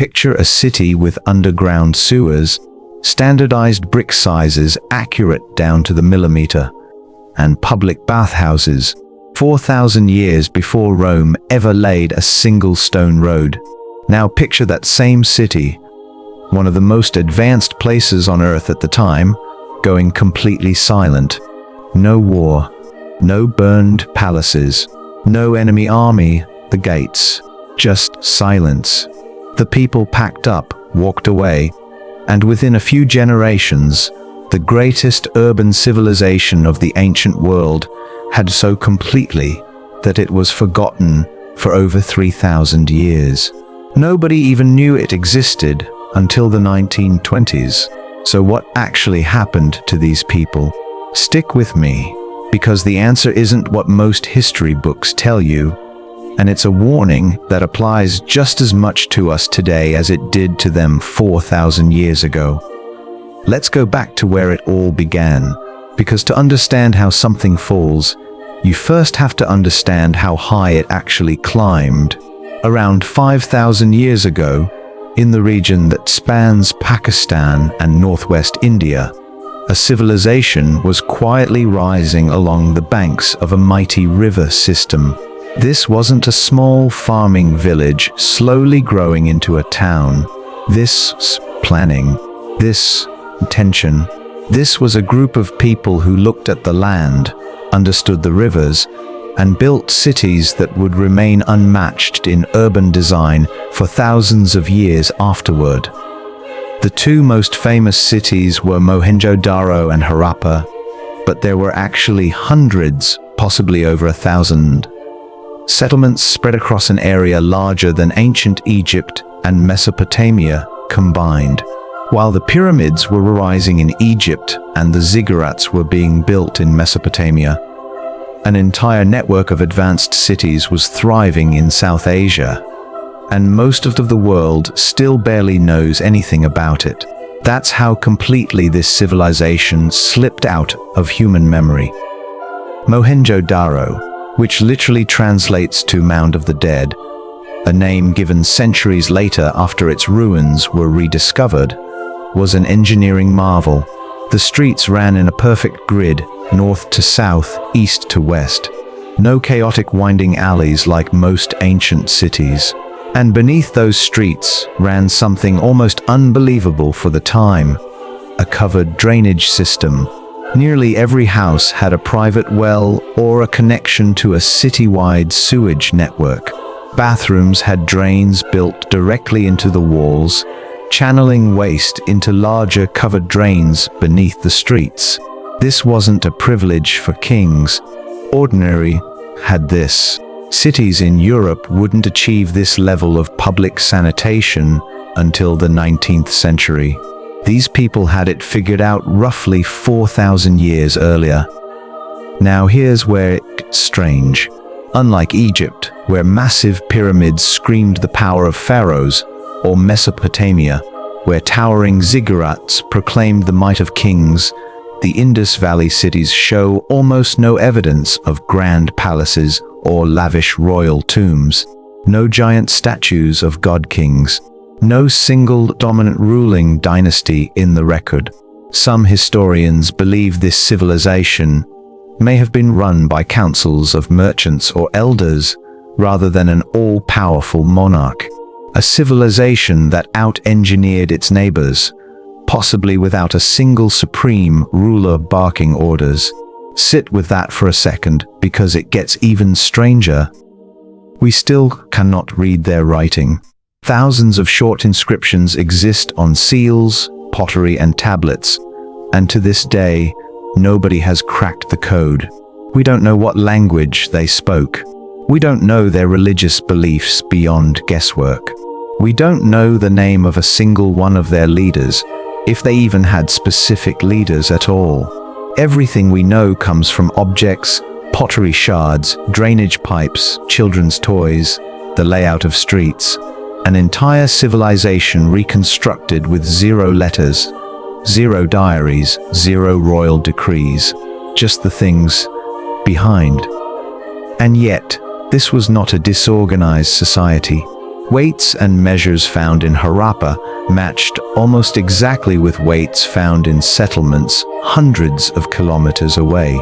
picture a city with underground sewers, standardized brick sizes accurate down to the millimeter, and public bathhouses, 4,000 years before Rome ever laid a single stone road. Now picture that same city, one of the most advanced places on Earth at the time, going completely silent. No war, no burned palaces, no enemy army, the gates, just silence. The people packed up, walked away, and within a few generations, the greatest urban civilization of the ancient world had so completely that it was forgotten for over 3,000 years. Nobody even knew it existed until the 1920s. So what actually happened to these people? Stick with me, because the answer isn't what most history books tell you, and it's a warning that applies just as much to us today as it did to them 4,000 years ago. Let's go back to where it all began, because to understand how something falls, you first have to understand how high it actually climbed. Around 5,000 years ago, in the region that spans Pakistan and northwest India, a civilization was quietly rising along the banks of a mighty river system. This wasn't a small farming village slowly growing into a town. This planning, this intention. This was a group of people who looked at the land, understood the rivers, and built cities that would remain unmatched in urban design for thousands of years afterward. The two most famous cities were Mohenjo-daro and Harappa, but there were actually hundreds, possibly over 1,000. Settlements spread across an area larger than ancient Egypt and Mesopotamia combined. While the pyramids were rising in Egypt and the ziggurats were being built in Mesopotamia, an entire network of advanced cities was thriving in South Asia, and most of the world still barely knows anything about it. That's how completely this civilization slipped out of human memory. Mohenjo-daro, which literally translates to Mound of the Dead, a name given centuries later after its ruins were rediscovered, was an engineering marvel. The streets ran in a perfect grid, north to south, east to west. No chaotic winding alleys like most ancient cities. And beneath those streets ran something almost unbelievable for the time: a covered drainage system. Nearly every house had a private well or a connection to a citywide sewage network. Bathrooms had drains built directly into the walls, channeling waste into larger covered drains beneath the streets. This wasn't a privilege for kings. Ordinary had this. Cities in Europe wouldn't achieve this level of public sanitation until the 19th century. These people had it figured out roughly 4,000 years earlier. Now here's where it gets strange. Unlike Egypt, where massive pyramids screamed the power of pharaohs, or Mesopotamia, where towering ziggurats proclaimed the might of kings, the Indus Valley cities show almost no evidence of grand palaces or lavish royal tombs. No giant statues of god-kings. No single dominant ruling dynasty in the record. Some historians believe this civilization may have been run by councils of merchants or elders rather than an all-powerful monarch. A civilization that out-engineered its neighbors, possibly without a single supreme ruler barking orders. Sit with that for a second, because it gets even stranger. We still cannot read their writing. Thousands of short inscriptions exist on seals, pottery, and tablets, and to this day, nobody has cracked the code. We don't know what language they spoke. We don't know their religious beliefs beyond guesswork. We don't know the name of a single one of their leaders, if they even had specific leaders at all. Everything we know comes from objects, pottery shards, drainage pipes, children's toys, the layout of streets. An entire civilization reconstructed with 0 letters, 0 diaries, 0 royal decrees, just the things behind. And yet, this was not a disorganized society. Weights and measures found in Harappa matched almost exactly with weights found in settlements hundreds of kilometers away.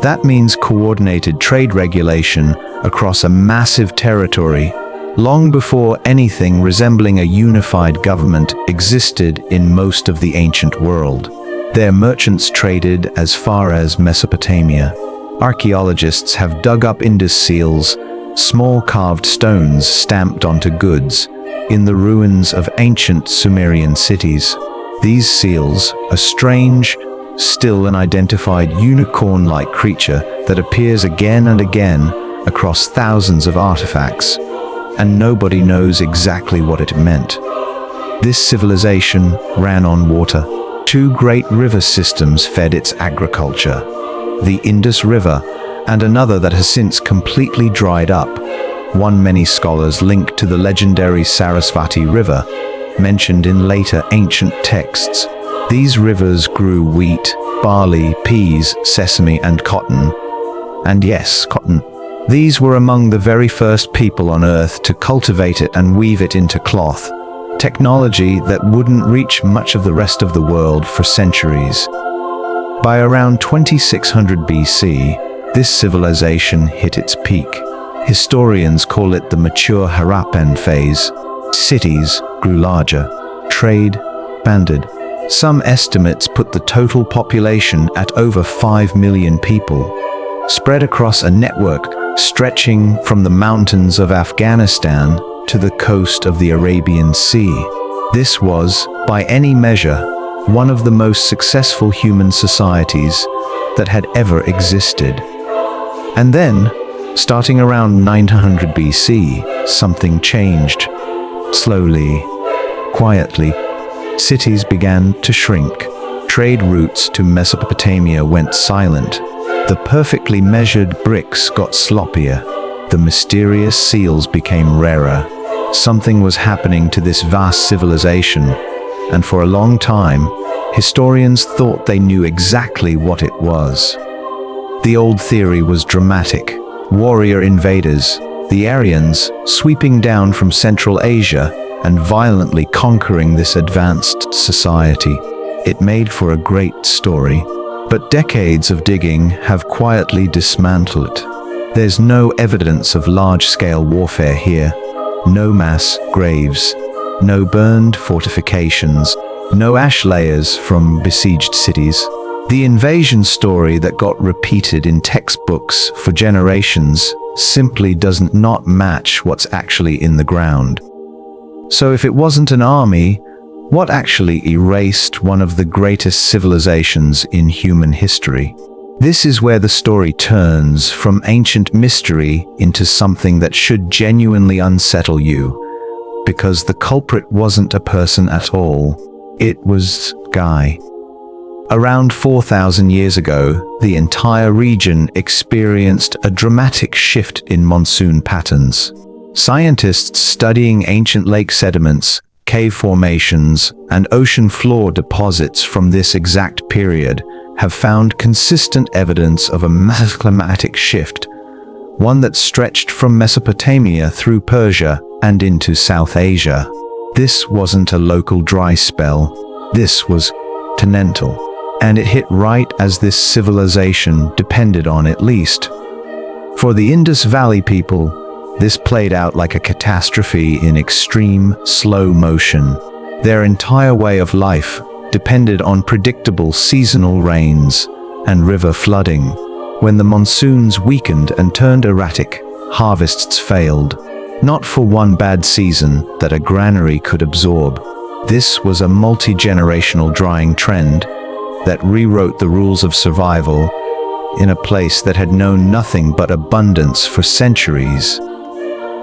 That means coordinated trade regulation across a massive territory long before anything resembling a unified government existed in most of the ancient world. Their merchants traded as far as Mesopotamia. Archaeologists have dug up Indus seals, small carved stones stamped onto goods, in the ruins of ancient Sumerian cities. These seals, a strange, still unidentified unicorn-like creature that appears again and again across thousands of artifacts, and nobody knows exactly what it meant. This civilization ran on water. Two great river systems fed its agriculture, the Indus River and another that has since completely dried up, one many scholars link to the legendary Sarasvati River, mentioned in later ancient texts. These rivers grew wheat, barley, peas, sesame, and cotton. And yes, cotton. These were among the very first people on Earth to cultivate it and weave it into cloth, technology that wouldn't reach much of the rest of the world for centuries. By around 2600 BC, this civilization hit its peak. Historians call it the mature Harappan phase. Cities grew larger, trade expanded. Some estimates put the total population at over 5 million people, spread across a network stretching from the mountains of Afghanistan to the coast of the Arabian Sea. This was, by any measure, one of the most successful human societies that had ever existed. And then, starting around 900 BC, something changed. Slowly, quietly, cities began to shrink. Trade routes to Mesopotamia went silent. The perfectly measured bricks got sloppier. The mysterious seals became rarer. Something was happening to this vast civilization, and for a long time, historians thought they knew exactly what it was. The old theory was dramatic. Warrior invaders, the Aryans, sweeping down from Central Asia and violently conquering this advanced society. It made for a great story. But decades of digging have quietly dismantled it. There's no evidence of large-scale warfare here. No mass graves, no burned fortifications, no ash layers from besieged cities. The invasion story that got repeated in textbooks for generations simply does not match what's actually in the ground. So if it wasn't an army, what actually erased one of the greatest civilizations in human history? This is where the story turns from ancient mystery into something that should genuinely unsettle you, because the culprit wasn't a person at all. It was Guy. Around 4,000 years ago, the entire region experienced a dramatic shift in monsoon patterns. Scientists studying ancient lake sediments, cave formations, and ocean floor deposits from this exact period have found consistent evidence of a massive climatic shift, one that stretched from Mesopotamia through Persia and into South Asia. This wasn't a local dry spell. This was continental, and it hit right as this civilization depended on it least. For the Indus Valley people, this played out like a catastrophe in extreme, slow motion. Their entire way of life depended on predictable seasonal rains and river flooding. When the monsoons weakened and turned erratic, harvests failed. Not for one bad season that a granary could absorb. This was a multi-generational drying trend that rewrote the rules of survival in a place that had known nothing but abundance for centuries.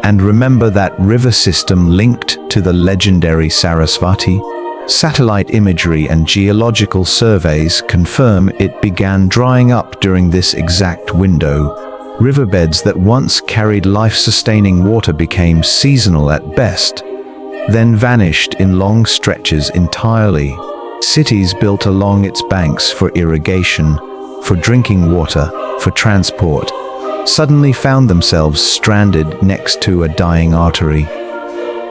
And remember that river system linked to the legendary Sarasvati? Satellite imagery and geological surveys confirm it began drying up during this exact window. Riverbeds that once carried life-sustaining water became seasonal at best, then vanished in long stretches entirely. Cities built along its banks for irrigation, for drinking water, for transport, suddenly found themselves stranded next to a dying artery.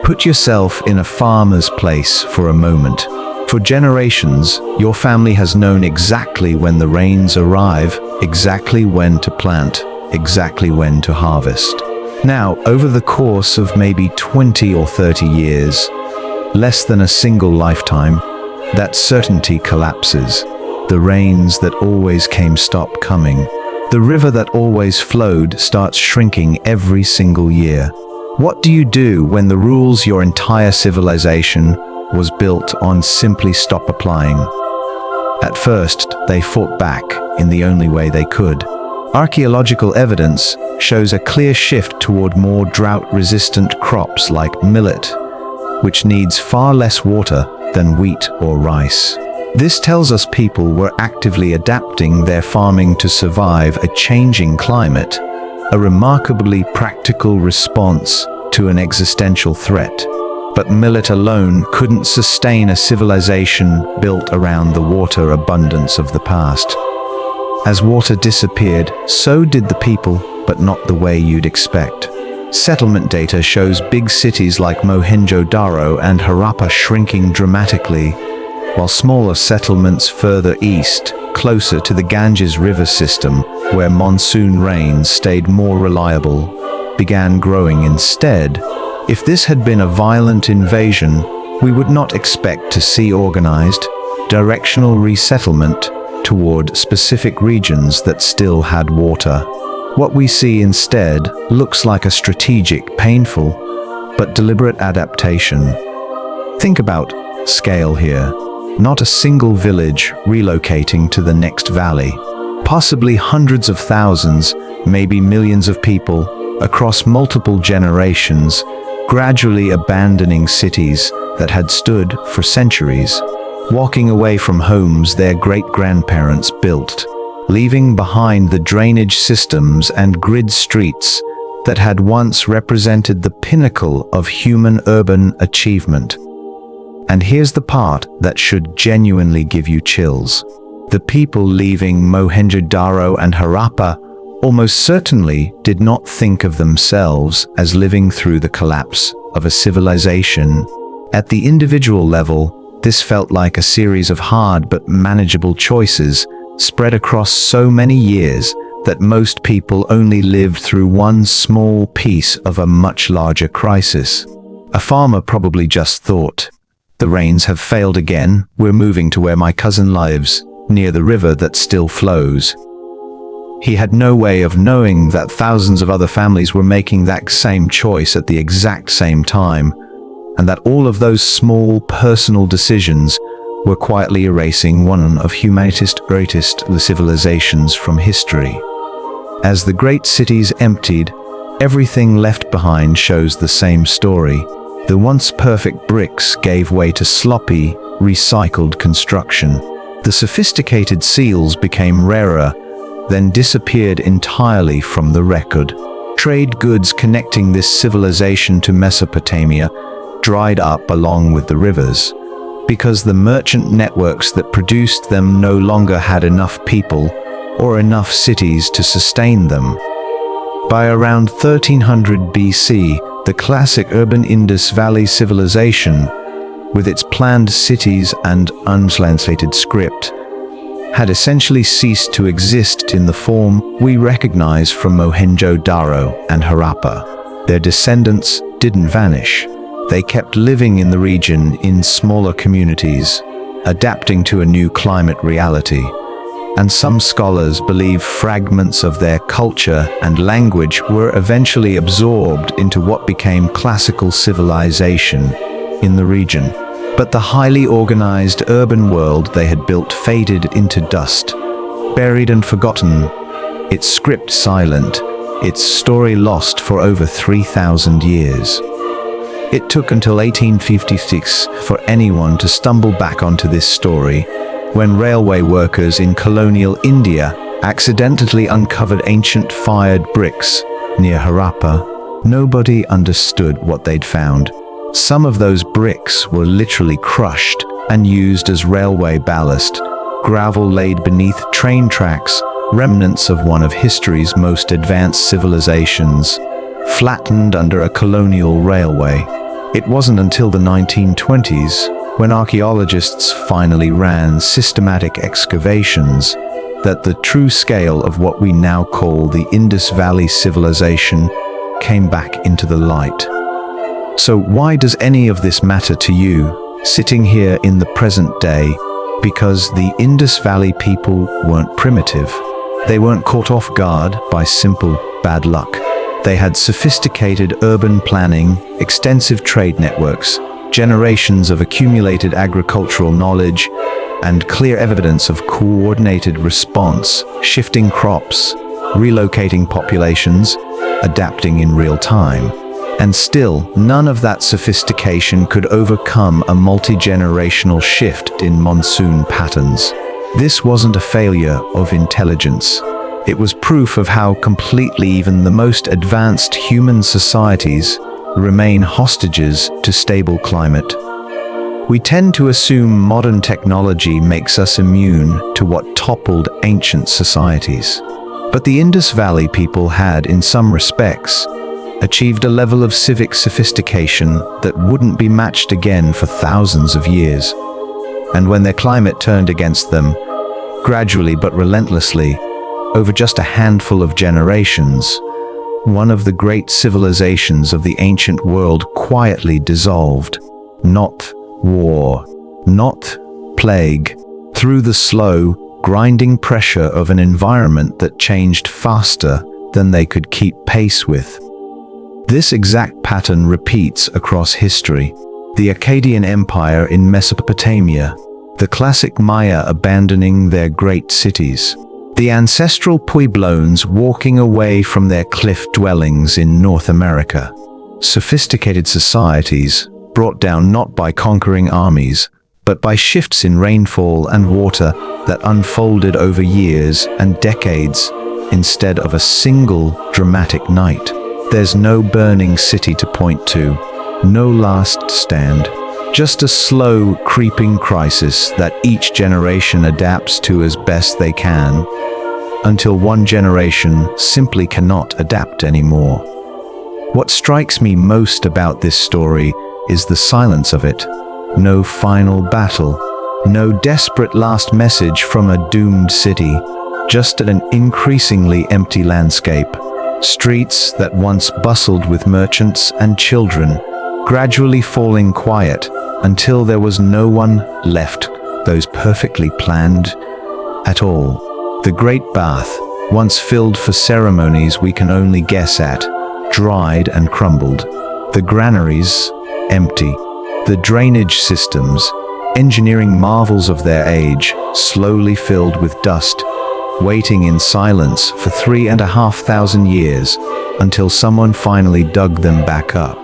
Put yourself in a farmer's place for a moment. For generations, your family has known exactly when the rains arrive, exactly when to plant, exactly when to harvest. Now, over the course of maybe 20 or 30 years, less than a single lifetime, that certainty collapses. The rains that always came stop coming. The river that always flowed starts shrinking every single year. What do you do when the rules your entire civilization was built on simply stop applying? At first, they fought back in the only way they could. Archaeological evidence shows a clear shift toward more drought-resistant crops like millet, which needs far less water than wheat or rice. This tells us people were actively adapting their farming to survive a changing climate, a remarkably practical response to an existential threat. But millet alone couldn't sustain a civilization built around the water abundance of the past. As water disappeared, so did the people, but not the way you'd expect. Settlement data shows big cities like Mohenjo-daro and Harappa shrinking dramatically, while smaller settlements further east, closer to the Ganges river system, where monsoon rains stayed more reliable, began growing instead. If this had been a violent invasion, we would not expect to see organized, directional resettlement toward specific regions that still had water. What we see instead looks like a strategic, painful, but deliberate adaptation. Think about scale here. Not a single village relocating to the next valley. Possibly hundreds of thousands, maybe millions of people, across multiple generations, gradually abandoning cities that had stood for centuries, walking away from homes their great-grandparents built, leaving behind the drainage systems and grid streets that had once represented the pinnacle of human urban achievement. And here's the part that should genuinely give you chills. The people leaving Mohenjo-daro and Harappa almost certainly did not think of themselves as living through the collapse of a civilization. At the individual level, this felt like a series of hard but manageable choices spread across so many years that most people only lived through one small piece of a much larger crisis. A farmer probably just thought, "The rains have failed again, we're moving to where my cousin lives, near the river that still flows." He had no way of knowing that thousands of other families were making that same choice at the exact same time, and that all of those small personal decisions were quietly erasing one of humanity's greatest civilizations from history. As the great cities emptied, everything left behind shows the same story. The once perfect bricks gave way to sloppy, recycled construction. The sophisticated seals became rarer, then disappeared entirely from the record. Trade goods connecting this civilization to Mesopotamia dried up along with the rivers, because the merchant networks that produced them no longer had enough people or enough cities to sustain them. By around 1300 BC, the classic urban Indus Valley Civilization, with its planned cities and untranslated script, had essentially ceased to exist in the form we recognize from Mohenjo-daro and Harappa. Their descendants didn't vanish. They kept living in the region in smaller communities, adapting to a new climate reality. And some scholars believe fragments of their culture and language were eventually absorbed into what became classical civilization in the region. But the highly organized urban world they had built faded into dust, buried and forgotten, its script silent, its story lost for over 3,000 years. It took until 1856 for anyone to stumble back onto this story, when railway workers in colonial India accidentally uncovered ancient fired bricks near Harappa. Nobody understood what they'd found. Some of those bricks were literally crushed and used as railway ballast, gravel laid beneath train tracks, remnants of one of history's most advanced civilizations, flattened under a colonial railway. It wasn't until the 1920s, when archaeologists finally ran systematic excavations, that the true scale of what we now call the Indus Valley Civilization came back into the light. So why does any of this matter to you, sitting here in the present day? Because the Indus Valley people weren't primitive. They weren't caught off guard by simple bad luck. They had sophisticated urban planning, extensive trade networks, generations of accumulated agricultural knowledge, and clear evidence of coordinated response, shifting crops, relocating populations, adapting in real time. And still, none of that sophistication could overcome a multi-generational shift in monsoon patterns. This wasn't a failure of intelligence. It was proof of how completely even the most advanced human societies remain hostages to stable climate. We tend to assume modern technology makes us immune to what toppled ancient societies. But the Indus Valley people had, in some respects, achieved a level of civic sophistication that wouldn't be matched again for thousands of years. And when their climate turned against them, gradually but relentlessly, over just a handful of generations, one of the great civilizations of the ancient world quietly dissolved. Not war, not plague, through the slow, grinding pressure of an environment that changed faster than they could keep pace with. This exact pattern repeats across history. The Akkadian Empire in Mesopotamia, the classic Maya abandoning their great cities, the ancestral Pueblones walking away from their cliff dwellings in North America. Sophisticated societies brought down not by conquering armies, but by shifts in rainfall and water that unfolded over years and decades instead of a single dramatic night. There's no burning city to point to, no last stand, just a slow, creeping crisis that each generation adapts to as best they can, until one generation simply cannot adapt anymore. What strikes me most about this story is the silence of it. No final battle, no desperate last message from a doomed city, just an increasingly empty landscape. Streets that once bustled with merchants and children, gradually falling quiet until there was no one left, those perfectly planned at all. The great bath, once filled for ceremonies we can only guess at, dried and crumbled. The granaries, empty. The drainage systems, engineering marvels of their age, slowly filled with dust, waiting in silence for 3,500 years until someone finally dug them back up.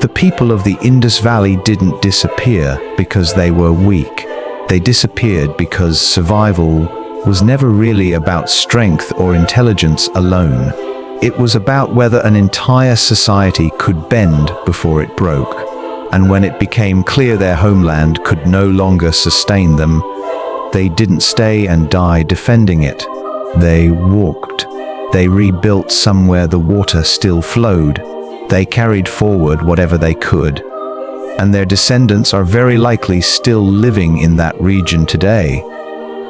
The people of the Indus Valley didn't disappear because they were weak. They disappeared because survival was never really about strength or intelligence alone. It was about whether an entire society could bend before it broke. And when it became clear their homeland could no longer sustain them, they didn't stay and die defending it. They walked. They rebuilt somewhere the water still flowed. They carried forward whatever they could. And their descendants are very likely still living in that region today,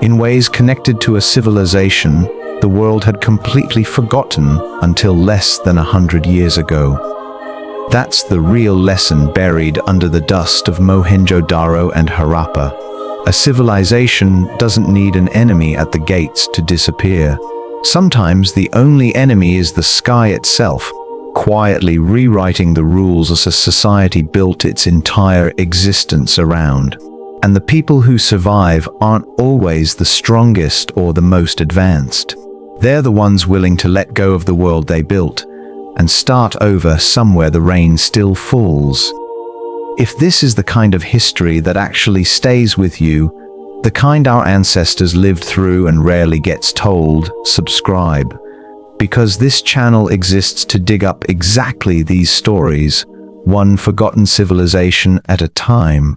in ways connected to a civilization the world had completely forgotten until less than 100 years ago. That's the real lesson buried under the dust of Mohenjo-daro and Harappa. A civilization doesn't need an enemy at the gates to disappear. Sometimes the only enemy is the sky itself, quietly rewriting the rules as a society built its entire existence around. And the people who survive aren't always the strongest or the most advanced. They're the ones willing to let go of the world they built and start over somewhere the rain still falls. If this is the kind of history that actually stays with you, the kind our ancestors lived through and rarely gets told, subscribe. Because this channel exists to dig up exactly these stories, one forgotten civilization at a time.